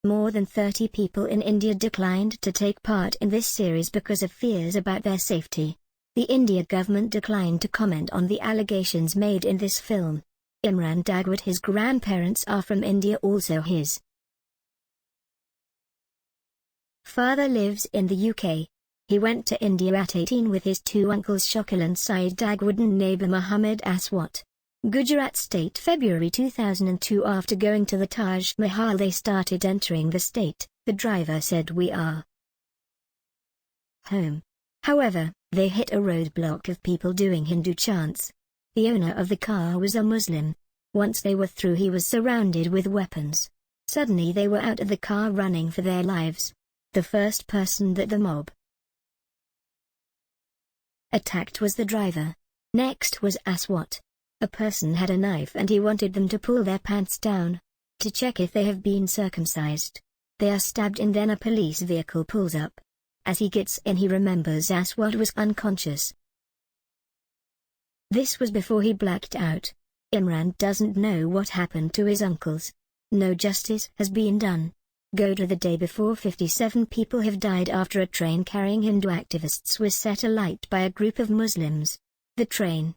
More than 30 people in India declined to take part in this series because of fears about their safety. The India government declined to comment on the allegations made in this film. Imran Dagwood, his grandparents are from India, also his father lives in the UK. He went to India at 18 with his two uncles Shakil and Saeed Dagwood and neighbour Muhammad Aswat. Gujarat state, February 2002. After going to the Taj Mahal they started entering the state, the driver said, "We are home." However, they hit a roadblock of people doing Hindu chants. The owner of the car was a Muslim. Once they were through he was surrounded with weapons. Suddenly they were out of the car running for their lives. The first person that the mob attacked was the driver. Next was Aswat. A person had a knife and he wanted them to pull their pants down to check if they have been circumcised. They are stabbed and then a police vehicle pulls up. As he gets in he remembers Aswat was unconscious. This was before he blacked out. Imran doesn't know what happened to his uncles. No justice has been done. Go to the day before. 57 people have died after a train carrying Hindu activists was set alight by a group of Muslims. The train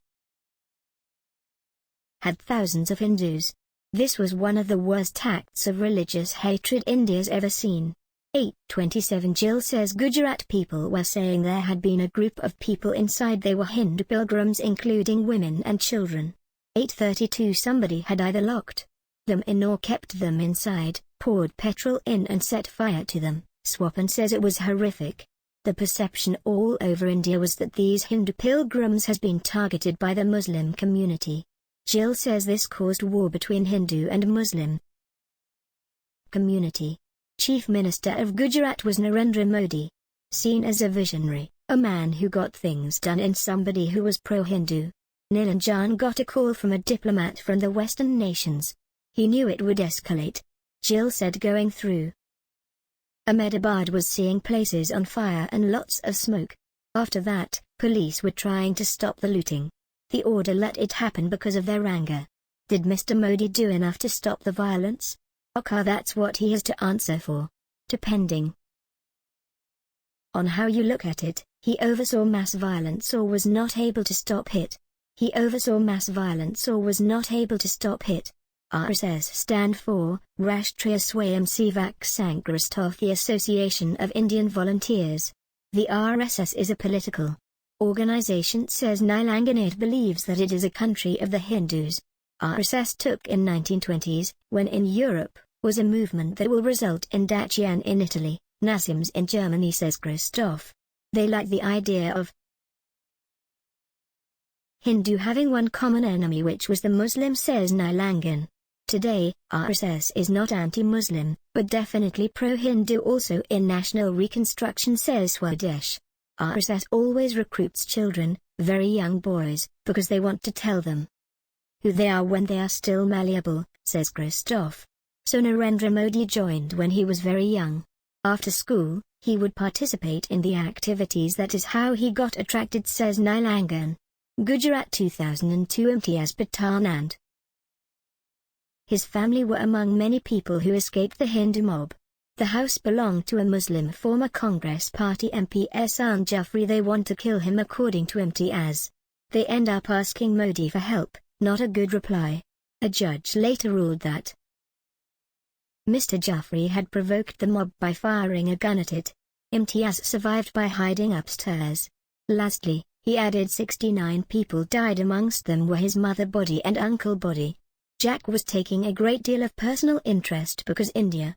had thousands of Hindus. This was one of the worst acts of religious hatred India's ever seen. 8:27 Jill says Gujarat people were saying there had been a group of people inside. They were Hindu pilgrims including women and children. 8:32 Somebody had either locked them in or kept them inside, poured petrol in and set fire to them. Swapan says it was horrific. The perception all over India was that these Hindu pilgrims has been targeted by the Muslim community. Jill says this caused war between Hindu and Muslim community. Chief Minister of Gujarat was Narendra Modi. Seen as a visionary, a man who got things done and somebody who was pro-Hindu. Nilanjan got a call from a diplomat from the Western nations. He knew it would escalate. Jill said going through Ahmedabad was seeing places on fire and lots of smoke. After that, police were trying to stop the looting. The order let it happen because of their anger. Did Mr. Modi do enough to stop the violence? Okay, that's what he has to answer for. Depending on how you look at it, he oversaw mass violence or was not able to stop it. He oversaw mass violence or was not able to stop it. RSS stand for Rashtriya Swayamsevak Sangh, the Association of Indian Volunteers. The RSS is a political organization, says Nilangan. It believes that it is a country of the Hindus. RSS took in 1920s, when in Europe, was a movement that will result in Dacian in Italy, Nazism in Germany, says Christoph. They like the idea of Hindu having one common enemy, which was the Muslim, says Nilangan. Today, RSS is not anti-Muslim, but definitely pro-Hindu, also in national reconstruction, says Swadesh. RSS always recruits children, very young boys, because they want to tell them who they are when they are still malleable, says Christoph. So Narendra Modi joined when he was very young. After school, he would participate in the activities. That is how he got attracted, says Nilangan. Gujarat 2002 Imtiaz Pathan and his family were among many people who escaped the Hindu mob. The house belonged to a Muslim former Congress Party MP Ehsan Jafri. They want to kill him, according to Imtiaz. They end up asking Modi for help, not a good reply. A judge later ruled that Mr. Jafri had provoked the mob by firing a gun at it. Imtiaz survived by hiding upstairs. Lastly, he added 69 people died, amongst them were his mother body and uncle body. Jack was taking a great deal of personal interest because India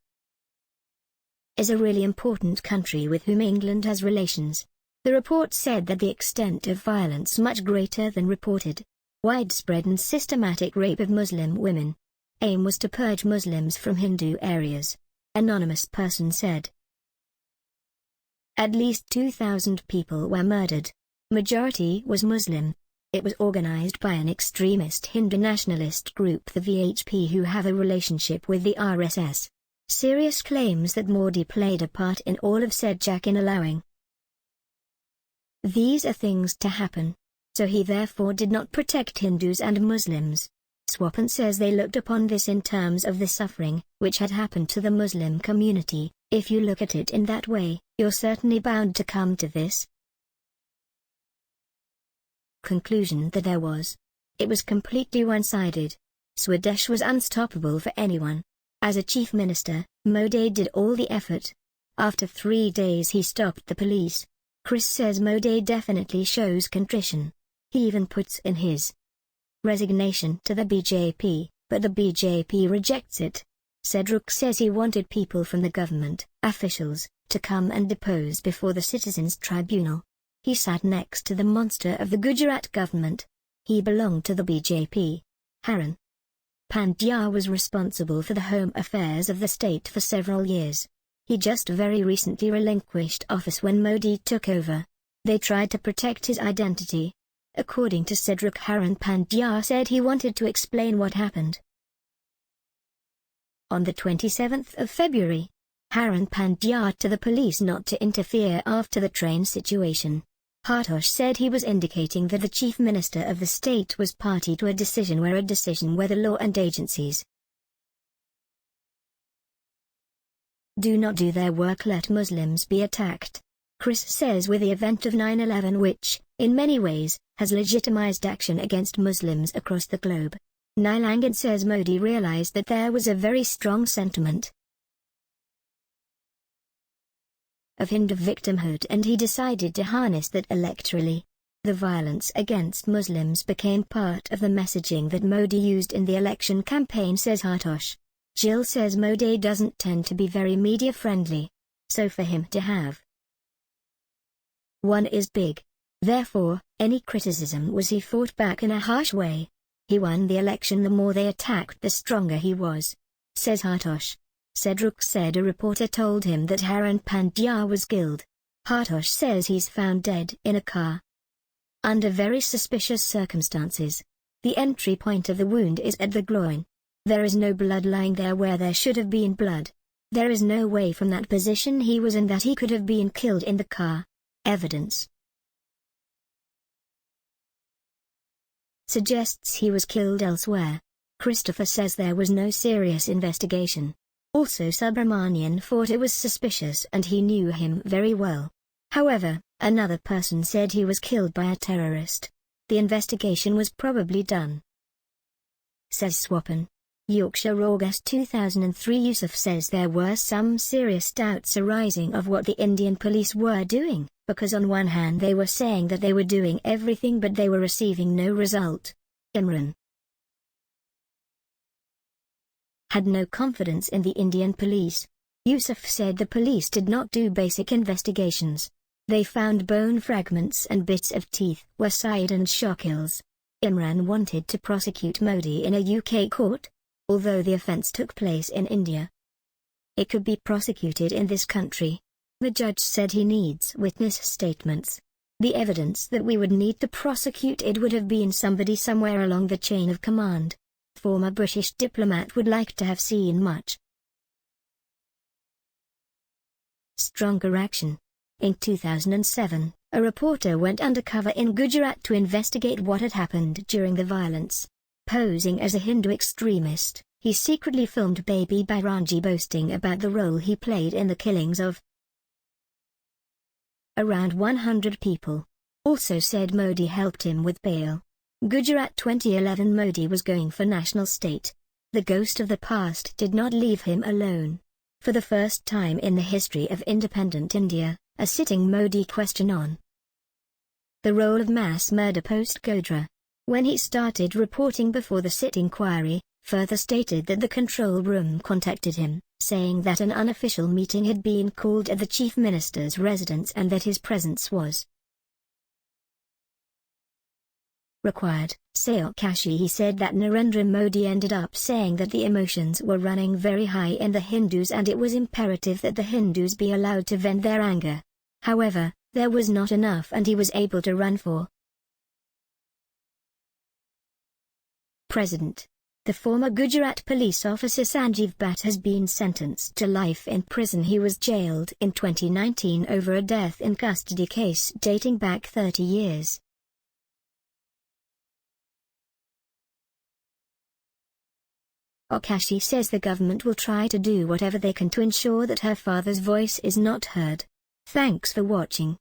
is a really important country with whom England has relations. The report said that the extent of violence much greater than reported. Widespread and systematic rape of Muslim women. Aim was to purge Muslims from Hindu areas. Anonymous person said. At least 2,000 people were murdered. Majority was Muslim. It was organized by an extremist Hindu nationalist group, the VHP, who have a relationship with the RSS. Serious claims that Modi played a part in all of said Jack in allowing these are things to happen. So he therefore did not protect Hindus and Muslims. Swapan says they looked upon this in terms of the suffering which had happened to the Muslim community. If you look at it in that way, you're certainly bound to come to this conclusion that there was. It was completely one-sided. Swadesh was unstoppable for anyone. As a chief minister, Modi did all the effort. After 3 days he stopped the police. Chris says Modi definitely shows contrition. He even puts in his resignation to the BJP, but the BJP rejects it. Cedric says he wanted people from the government, officials, to come and depose before the Citizens Tribunal. He sat next to the monster of the Gujarat government. He belonged to the BJP. Haran Pandya was responsible for the home affairs of the state for several years. He just very recently relinquished office when Modi took over. They tried to protect his identity. According to Cedric, Haran Pandya said he wanted to explain what happened. On the 27th of February, Haran Pandya to the police not to interfere after the train situation. Hartosh said he was indicating that the chief minister of the state was party to a decision where the law and agencies do not do their work, let Muslims be attacked. Chris says with the event of 9/11 which, in many ways, has legitimized action against Muslims across the globe. Nilangan says Modi realized that there was a very strong sentiment of Hindu victimhood and he decided to harness that electorally. The violence against Muslims became part of the messaging that Modi used in the election campaign, says Hartosh. Jill says Modi doesn't tend to be very media friendly. So for him to have one is big. Therefore, any criticism was he fought back in a harsh way. He won the election. The more they attacked, the stronger he was, says Hartosh. Cedric said a reporter told him that Haran Pandya was killed. Hartosh says he's found dead in a car under very suspicious circumstances. The entry point of the wound is at the groin. There is no blood lying there where there should have been blood. There is no way from that position he was in that he could have been killed in the car. Evidence suggests he was killed elsewhere. Christopher says there was no serious investigation. Also, Subramanian thought it was suspicious and he knew him very well. However, another person said he was killed by a terrorist. The investigation was probably done, says Swapan. Yorkshire, August 2003. Yusuf says there were some serious doubts arising of what the Indian police were doing, because on one hand they were saying that they were doing everything but they were receiving no result. Imran had no confidence in the Indian police. Yusuf said the police did not do basic investigations. They found bone fragments and bits of teeth were side and Shakil's. Imran wanted to prosecute Modi in a UK court. Although the offence took place in India, it could be prosecuted in this country. The judge said he needs witness statements. The evidence that we would need to prosecute it would have been somebody somewhere along the chain of command. Former British diplomat would like to have seen much stronger action. In 2007, a reporter went undercover in Gujarat to investigate what had happened during the violence. Posing as a Hindu extremist, he secretly filmed baby Bairangi boasting about the role he played in the killings of around 100 people. Also said Modi helped him with bail. Gujarat 2011. Modi was going for national state. The ghost of the past did not leave him alone. For the first time in the history of independent India, a sitting Modi questioned on the role of mass murder post-Godhra. When he started reporting before the sit inquiry, further stated that the control room contacted him, saying that an unofficial meeting had been called at the chief minister's residence and that his presence was required. Sayakashi he said that Narendra Modi ended up saying that the emotions were running very high in the Hindus and it was imperative that the Hindus be allowed to vent their anger. However, there was not enough and he was able to run for president. The former Gujarat police officer Sanjeev Bhatt has been sentenced to life in prison. He was jailed in 2019 over a death in custody case dating back 30 years. Akashi says the government will try to do whatever they can to ensure that her father's voice is not heard. Thanks for watching.